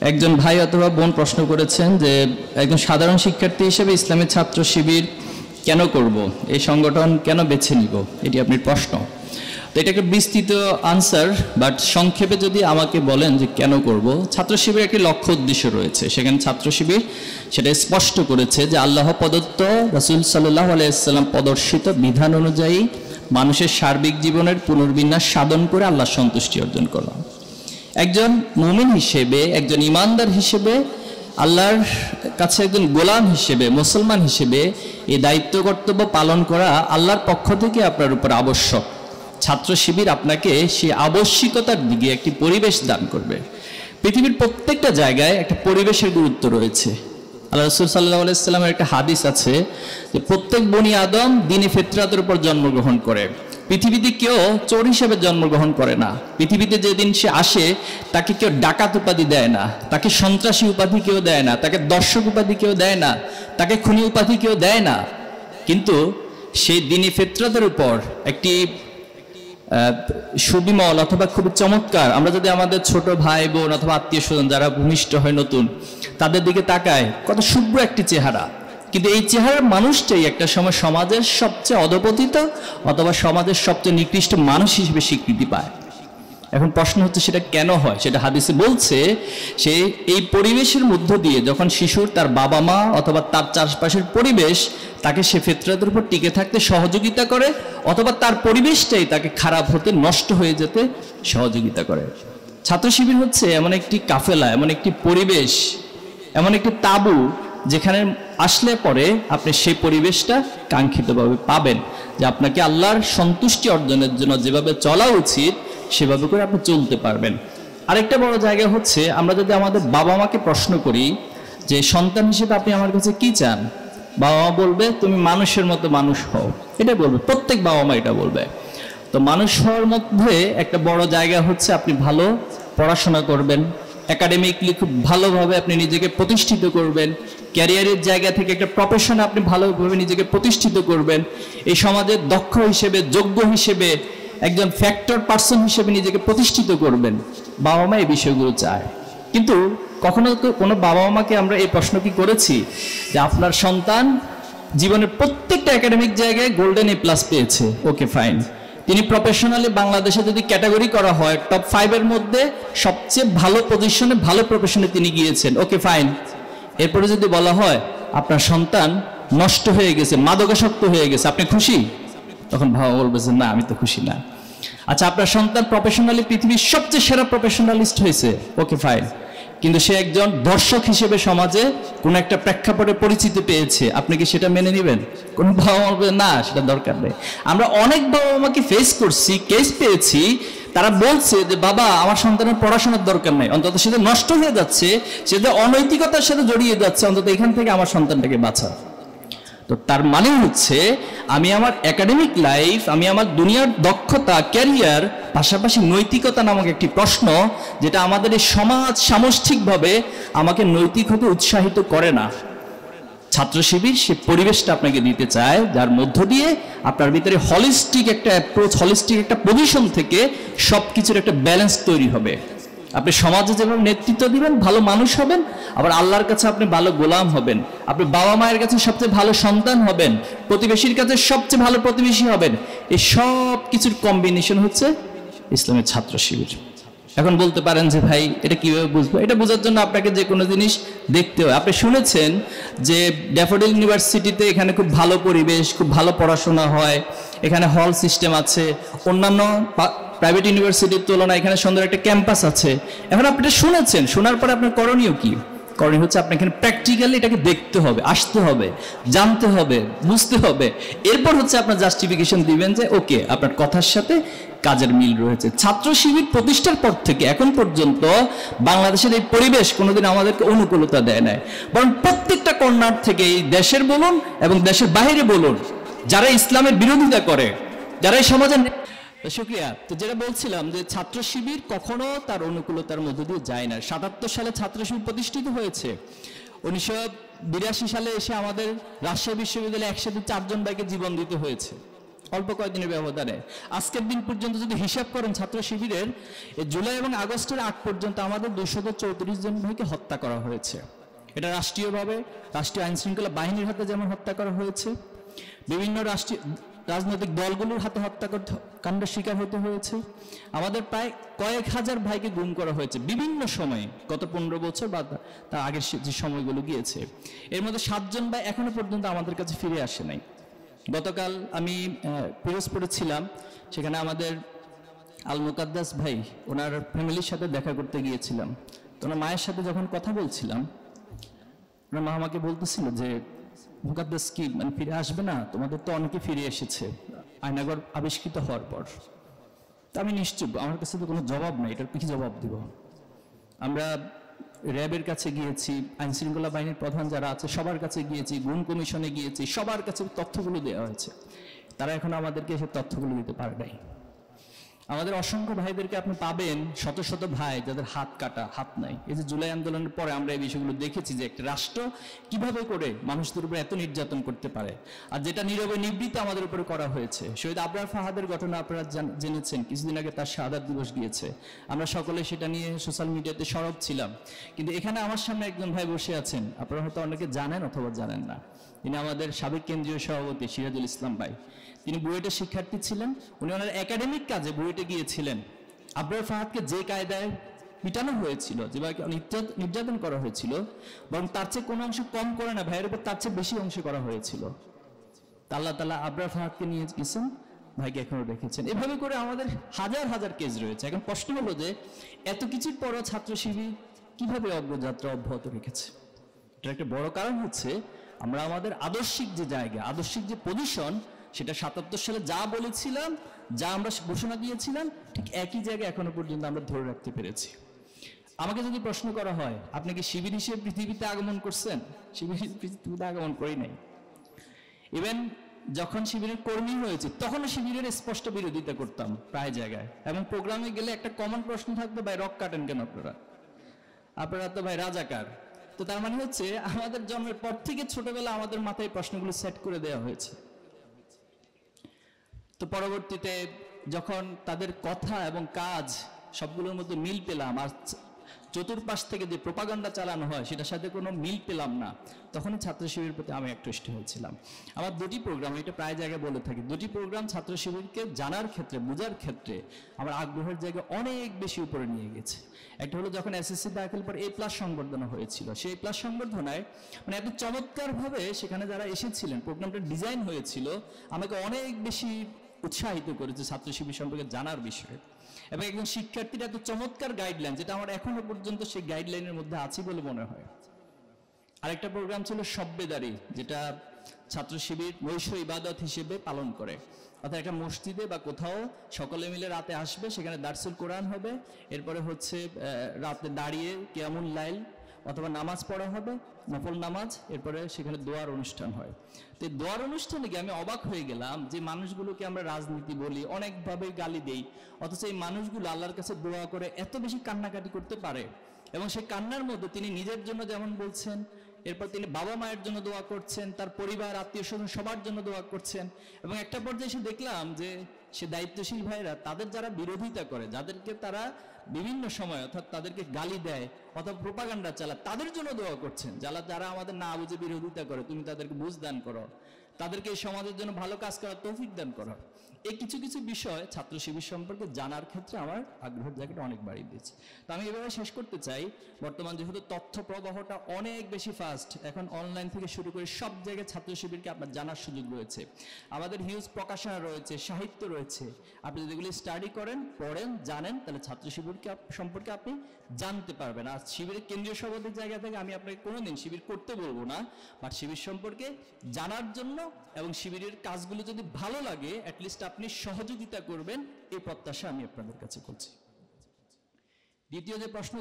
একজন ভাই অথবা বোন প্রশ্ন করেছেন যে একজন সাধারণ শিক্ষার্থী হিসেবে ইসলামী ছাত্র শিবির কেন করব, এই সংগঠন কেন বেছে নিব, এটি আপনার প্রশ্ন। তো এটা একটা বিস্তৃত আনসার, বাট সংক্ষেপে যদি আমাকে বলেন যে কেন করব, ছাত্র শিবির একটি লক্ষ্য উদ্দেশ্য রয়েছে। সেখানে ছাত্র শিবির সেটা স্পষ্ট করেছে যে আল্লাহ প্রদত্ত, রাসূল সাল্লাল্লাহু আলাইহি ওয়াসাল্লাম প্রদর্শিত বিধান অনুযায়ী মানুষের সার্বিক জীবনের পুনর্বিন্যাস সাধন করে আল্লাহর সন্তুষ্টি অর্জন করা। একজন মুমিন হিসেবে, একজন ইমানদার হিসেবে, আল্লাহর কাছে একজন গোলাম হিসেবে, মুসলমান হিসেবে এই দায়িত্ব কর্তব্য পালন করা আল্লাহর পক্ষ থেকে আপনার উপর আবশ্যক। ছাত্র শিবির আপনাকে সেই আবশ্যিকতার দিকে একটি পরিবেশ দান করবে। পৃথিবীর প্রত্যেকটা জায়গায় একটা পরিবেশের গুরুত্ব রয়েছে। আল্লাহ রাসূল সাল্লাল্লাহু আলাইহি ওয়াসাল্লামের একটা হাদিস আছে যে প্রত্যেক বনি আদম দ্বীনে ফিতরাতের উপর জন্মগ্রহণ করে। পৃথিবীতে কেউ চোর হিসেবে জন্মগ্রহণ করে না। পৃথিবীতে যেদিন সে আসে তাকে কেউ ডাকাত উপাধি দেয় না, তাকে সন্ত্রাসী উপাধি কেউ দেয় না, তাকে দর্শক উপাধি কেউ দেয় না, তাকে খুনি উপাধি কেউ দেয় না। কিন্তু সেই দ্বীনে ফিতরাতের উপর একটি সুবিমল অথবা খুবই চমৎকার, আমরা যদি আমাদের ছোট ভাই বোন অথবা আত্মীয় স্বজন যারা ভূমিষ্ঠ হয় নতুন, তাদের দিকে তাকায়, কত শুভ্র একটি চেহারা, কিন্তু এই চেহারার মানুষটাই একটা সময় সমাজের সবচেয়ে অধপতিত অথবা সমাজের সবচেয়ে নিকৃষ্ট মানুষ হিসেবে স্বীকৃতি পায়। এখন প্রশ্ন হচ্ছে সেটা কেন হয়? সেটা হাদিসে বলছে, সে এই পরিবেশের মধ্য দিয়ে যখন শিশুর তার বাবা মা অথবা তার চারপাশের পরিবেশ তাকে সে ফিতরাতের উপর টিকে থাকতে সহযোগিতা করে, অথবা তার পরিবেশটাই তাকে খারাপ হতে, নষ্ট হয়ে যেতে সহযোগিতা করে। ছাত্র শিবির হচ্ছে এমন একটি কাফেলা, এমন একটি পরিবেশ, এমন একটি তাঁবু যেখানে আসলে পরে আপনি সেই পরিবেশটা কাঙ্ক্ষিতভাবে পাবেন, যে আপনাকে আল্লাহর সন্তুষ্টি অর্জনের জন্য যেভাবে চলা উচিত সেভাবে করে আপনি চলতে পারবেন। আরেকটা বড় জায়গা হচ্ছে, আমরা যদি আমাদের বাবা মাকে প্রশ্ন করি যে সন্তান হিসেবে আপনি আমার কাছে কি চান, বাবা মা বলবে তুমি মানুষের মতো মানুষ হও, এটা বলবে, প্রত্যেক বাবা মা এটা বলবে। তো মানুষ হওয়ার মধ্যে একটা বড় জায়গা হচ্ছে আপনি ভালো পড়াশোনা করবেন, একাডেমিকলি খুব ভালোভাবে আপনি নিজেকে প্রতিষ্ঠিত করবেন, ক্যারিয়ারের জায়গা থেকে একটা প্রফেশনে আপনি ভালোভাবে নিজেকে প্রতিষ্ঠিত করবেন, এই সমাজের দক্ষ হিসেবে, যোগ্য হিসেবে, একজন ফ্যাক্টর পার্সন হিসেবে নিজেকে প্রতিষ্ঠিত করবেন। বাবা মা এই বিষয়গুলো চায়। কিন্তু কখনো কোনো বাবা মাকে আমরা এই প্রশ্ন কি করেছি যে আপনার সন্তান জীবনের প্রত্যেকটা একাডেমিক জায়গায় গোল্ডেন A+ পেয়েছে, ওকে ফাইন, তিনি প্রফেশনালি বাংলাদেশে যদি ক্যাটাগরি করা হয় টপ 5 এর মধ্যে সবচেয়ে ভালো পজিশনে, ভালো প্রফেশনে তিনি গিয়েছেন, ওকে ফাইন। এরপরে যদি বলা হয় আপনার সন্তান নষ্ট হয়ে গেছে, মাদকাসক্ত হয়ে গেছে, আপনি খুশি? তখন বাবা বলবে যে না, আমি তো খুশি না। আচ্ছা, আপনার সন্তান প্রফেশনালি পৃথিবীর সবচেয়ে সেরা প্রফেশনালিস্ট হয়েছে, ওকে ফাইন, কিন্তু সে একজন দর্শক হিসেবে সমাজে কোন একটা প্রেক্ষাপটে পরিচিতি পেয়েছে, আপনি কি সেটা মেনে নেবেন? কোন বাবা মা বলবে না, সেটা দরকার নেই। আমরা অনেক বাবা মাকে ফেস করছি, কেস পেয়েছি, তারা বলছে যে বাবা আমার সন্তানের পড়াশোনার দরকার নাই, অন্তত সে নষ্ট হয়ে যাচ্ছে, সে অনৈতিকতার সাথে জড়িয়ে যাচ্ছে, অন্তত এখান থেকে আমার সন্তানটাকে বাঁচা। তো তার মানে হচ্ছে আমি আমার একাডেমিক লাইফ, আমি আমার দুনিয়ার দক্ষতা, ক্যারিয়ার, পাশাপাশি নৈতিকতা নামক একটি প্রশ্ন, যেটা আমাদের এই সমাজ সামষ্টিকভাবে আমাকে নৈতিক হতে উৎসাহিত করে না। ছাত্র শিবির সে পরিবেশটা আপনাকে দিতে চায়, যার মধ্য দিয়ে আপনার ভিতরে হলিস্টিক একটা অ্যাপ্রোচ, হলিস্টিক একটা পজিশন থেকে সব কিছুর একটা ব্যালেন্স তৈরি হবে। আপনি সমাজে যেভাবে নেতৃত্ব দিবেন, ভালো মানুষ হবেন, আবার আল্লাহর কাছে আপনি ভালো গোলাম হবেন, আপনি বাবা মায়ের কাছে সবচেয়ে ভালো সন্তান হবেন, প্রতিবেশীর কাছে সবচেয়ে ভালো প্রতিবেশী হবেন। এই সব কিছুর কম্বিনেশন হচ্ছে ইসলামের ছাত্র শিবির। এখন বলতে পারেন যে ভাই এটা কিভাবে বুঝবো? এটা বোঝার জন্য আপনাকে যে কোনো জিনিস দেখতে হয়। আপনি শুনেছেন যে ড্যাফোডিল ইউনিভার্সিটিতে এখানে খুব ভালো পরিবেশ, খুব ভালো পড়াশোনা হয়, এখানে হল সিস্টেম আছে, অন্যান্য প্রাইভেট ইউনিভার্সিটির তুলনায় এখানে সুন্দর একটা ক্যাম্পাস আছে। এখন আপনি এটা শুনেছেন, শোনার পরে আপনার করণীয় কি? করণীয় হচ্ছে আপনি এখানে প্র্যাকটিক্যালি এটাকে দেখতে হবে, আসতে হবে, জানতে হবে, বুঝতে হবে। এরপর হচ্ছে আপনার জাস্টিফিকেশন দিবেন যে ওকে, আপনার কথার সাথে কাজের মিল রয়েছে। ছাত্র শিবির প্রতিষ্ঠার পর থেকে এখন পর্যন্ত বাংলাদেশের এই পরিবেশ কোনোদিন আমাদেরকে অনুকূলতা দেয় নাই, বরং প্রত্যেকটা কর্নার থেকে, এই দেশের বলুন এবং দেশের বাইরে বলুন, যারা ইসলামের বিরোধিতা করে, যারা এই সমাজের। শুক্রিয়া। তো যেটা বলছিলাম যে ছাত্র শিবির কখনো তার অনুকূলতার মধ্য দিয়ে যায় না। 77 সালে ছাত্র শিবির প্রতিষ্ঠিত হয়েছে। 1982 সালে এসে আমাদের রাজশাহী বিশ্ববিদ্যালয়ে একসাথে 4 জন ভাইকে জীবন দিতে হয়েছে। অল্প কয়েকদিনের ব্যবধানে। আজকের দিন পর্যন্ত যদি হিসাব করেন ছাত্র শিবিরের জুলাই এবং আগস্টের আগ পর্যন্ত আমাদের 234 জন ভাইকে হত্যা করা হয়েছে। এটা রাষ্ট্রীয়ভাবে রাষ্ট্রীয় আইন শৃঙ্খলা বাহিনীর হাতে যেমন হত্যা করা হয়েছে, বিভিন্ন রাজনৈতিক দলগুলোর হাতে হত্যাকাণ্ডের শিকার হতে হয়েছে। আমাদের প্রায় কয়েক হাজার ভাইকে গুম করা হয়েছে বিভিন্ন সময়ে, গত 15 বছর বা তার আগের যে সময়গুলো গিয়েছে। এর মধ্যে 7 জন ভাই এখনো পর্যন্ত আমাদের কাছে ফিরে আসে নাই। গতকাল আমি পিরোজপুরে ছিলাম, সেখানে আমাদের আল মুকাদ্দাস ভাই ওনার ফ্যামিলির সাথে দেখা করতে গিয়েছিলাম। তো ওনার মায়ের সাথে যখন কথা বলছিলাম, ওনার মা আমাকে বলতেছিল যে মুকাদ্দাস কি মানে ফিরে আসবে না? তোমাদের তো অনেকে ফিরে এসেছে আয়নাগর আবিষ্কৃত হওয়ার পর। তা আমি নিশ্চুপ, আমার কাছে তো কোনো জবাব নাই, এটার কি জবাব দিব? আমরা র্যাবের কাছে গিয়েছি, আইন শৃঙ্খলা বাহিনীর প্রধান যারা আছে সবার কাছে গিয়েছি, গুম কমিশনে গিয়েছি, সবার কাছে তথ্যগুলো দেওয়া হয়েছে। তারা এখন আমাদেরকে এসে তথ্যগুলো দিতে পারে নাই। আমাদের অসংখ্য ভাইদেরকে আপনি পাবেন, শত শত ভাই যাদের হাত কাটা, হাত নাই। এই যে জুলাই আন্দোলনের পরে আমরা এই বিষয়গুলো দেখেছি যে একটা রাষ্ট্র কিভাবে করে মানুষদের উপরে এত নির্যাতন করতে পারে, আর যেটা নীরবে নিবৃত্তে আমাদের উপরে করা হয়েছে। শহীদ আবরার ফাহাদের ঘটনা আপনারা জেনেছেন, কিছুদিন আগে তার শাহাদাত দিবস গিয়েছে। আমরা সকলে সেটা নিয়ে সোশ্যাল মিডিয়াতে সরব ছিলাম। কিন্তু এখানে আমার সামনে একজন ভাই বসে আছেন, আপনারা হয়তো অনেকে জানেন অথবা জানেন না। তিনি আমাদের সাবেক কেন্দ্রীয় সভাপতি সিরাজুল ইসলাম ভাই। তিনি বুয়েটের শিক্ষার্থী ছিলেন, উনি ওনার একাডেমিক কাজে বুয়েটে গিয়েছিলেন। আবরার ফাহাদকে যে কায়দায় পিটানো হয়েছিল, যেভাবে নির্যাতন করা হয়েছিল, বরং তার চেয়ে কোনো অংশ কম করে না, ভাইয়ের উপর তার চেয়ে বেশি অংশ করা হয়েছিল। আল্লাহ তাআলা আবরার ফাহাদকে নিয়ে গেছেন, ভাইকে এখনো রেখেছেন। এভাবে করে আমাদের হাজার হাজার কেস রয়েছে। এখন প্রশ্ন হলো যে এত কিছুর পরও ছাত্র শিবির কিভাবে অগ্রযাত্রা অব্যাহত রেখেছে? এটার একটা বড় কারণ হচ্ছে আমরা আমাদের আদর্শিক যে জায়গা, আদর্শিক যে পজিশন, সেটা 77 সালে যা বলেছিলাম, যা আমরা ঘোষণা দিয়েছিলাম, ঠিক একই জায়গায় এখনো পর্যন্ত আমরা ধরে রাখতে পেরেছি। আমাকে যদি প্রশ্ন করা হয় আপনি কি শিবির হিসেবে পৃথিবীতে আগমন করছেন? শিবির পৃথিবীতে আগমন করি নাই। ইভেন যখন শিবিরের কর্মী হয়েছে তখনও শিবিরের স্পষ্ট বিরোধিতা করতাম প্রায় জায়গায়, এবং প্রোগ্রামে গেলে একটা কমন প্রশ্ন থাকতো, ভাই রক কাটেন কেন আপনারা? আপনারা তো ভাই রাজাকার। তো তার মানে হচ্ছে আমাদের জন্মের পর থেকে ছোটবেলা আমাদের মাথায় প্রশ্নগুলো সেট করে দেওয়া হয়েছে। তো পরবর্তীতে যখন তাদের কথা এবং কাজ সবগুলোর মধ্যে মিল পেলাম, আর চতুর্পাশ থেকে যে প্রোপাগান্ডা চালানো হয় সেটার সাথে কোনো মিল পেলাম না, তখনই ছাত্র শিবিরের প্রতি আমি আকৃষ্ট হয়েছিলাম। আমার 2টি প্রোগ্রাম, এটা প্রায় জায়গায় বলে থাকি, 2টি প্রোগ্রাম ছাত্র শিবিরকে জানার ক্ষেত্রে, বোঝার ক্ষেত্রে আমার আগ্রহের জায়গা অনেক বেশি উপরে নিয়ে গেছে। একটা হলো যখন এসএসসি দাখিল পর A+ সংবর্ধনা হয়েছিল, সেই A+ সংবর্ধনায় মানে এত চমৎকারভাবে সেখানে যারা এসেছিলেন, প্রোগ্রামটা ডিজাইন হয়েছিল, আমাকে অনেক বেশি উৎসাহিত করেছে ছাত্র শিবির সম্পর্কে জানার বিষয়ে। এবং একজন শিক্ষার্থীর এত চমৎকার গাইডলাইন, যেটা আমার এখনো পর্যন্ত সেই গাইডলাইনের মধ্যে আছি বলে মনে হয়। আরেকটা প্রোগ্রাম ছিল শব্বেদারি, যেটা ছাত্র শিবির নৈশ ইবাদত হিসেবে পালন করে। অর্থাৎ একটা মসজিদে বা কোথাও সকলে মিলে রাতে আসবে, সেখানে দারসুল কোরআন হবে, এরপরে হচ্ছে রাতে দাঁড়িয়ে কিয়ামুল লাইল অথবা নামাজ পড়া হবে, নফল নামাজ, এরপরে সেখানে দোয়ার অনুষ্ঠান হয়। তো এই দোয়ার অনুষ্ঠানে গিয়ে আমি অবাক হয়ে গেলাম যে মানুষগুলোকে আমরা রাজনীতি বলি, অনেকভাবে গালি দেই, অথচ এই মানুষগুলো আল্লাহর কাছে দোয়া করে এত বেশি কান্নাকাটি করতে পারে। এবং সেই কান্নার মধ্যে তিনি নিজের জন্য যেমন বলছেন, এরপর তিনি বাবা মায়ের জন্য দোয়া করছেন, তার পরিবার আত্মীয় স্বজন সবার জন্য দোয়া করছেন। এবং একটা পর্যায়ে এসে দেখলাম যে সে দায়িত্বশীল ভাইরা তাদের যারা বিরোধিতা করে, যাদেরকে তারা বিভিন্ন সময় অর্থাৎ তাদেরকে গালি দেয় অথবা প্রোপাগান্ডা চালায়, তাদের জন্য দোয়া করছেন। যারা আমাদের না বুঝে বিরোধিতা করে, তুমি তাদেরকে বুঝ দান করো, তাদেরকে এই সমাজের জন্য ভালো কাজ করার তৌফিক দান করো। এই কিছু কিছু বিষয় ছাত্র শিবির সম্পর্কে জানার ক্ষেত্রে আমার আগ্রহের জায়গাটা অনেক বাড়িয়ে দিয়েছে। তো আমি এভাবে শেষ করতে চাই, বর্তমান যেহেতু তথ্য প্রবাহটা অনেক বেশি ফাস্ট, এখন অনলাইন থেকে শুরু করে সব জায়গায় ছাত্র শিবিরকে আপনার জানার সুযোগ রয়েছে। আমাদের হিউজ প্রকাশনা রয়েছে, সাহিত্য রয়েছে। আপনি যদি এগুলি স্টাডি করেন, পড়েন, জানেন, তাহলে ছাত্র শিবিরকে সম্পর্কে আপনি জানতে পারবেন। আর শিবিরের কেন্দ্রীয় সভাপতির জায়গা থেকে আমি আপনাকে কোনোদিন শিবির করতে বলবো না, বাট শিবির সম্পর্কে জানার জন্য এবং শিবিরের কাজগুলো যদি ভালো লাগে, অ্যাটলিস্ট আপনি সহযোগিতা করবেন, এই প্রত্যাশা আমি আপনাদের কাছে করছি। দ্বিতীয় যে প্রশ্ন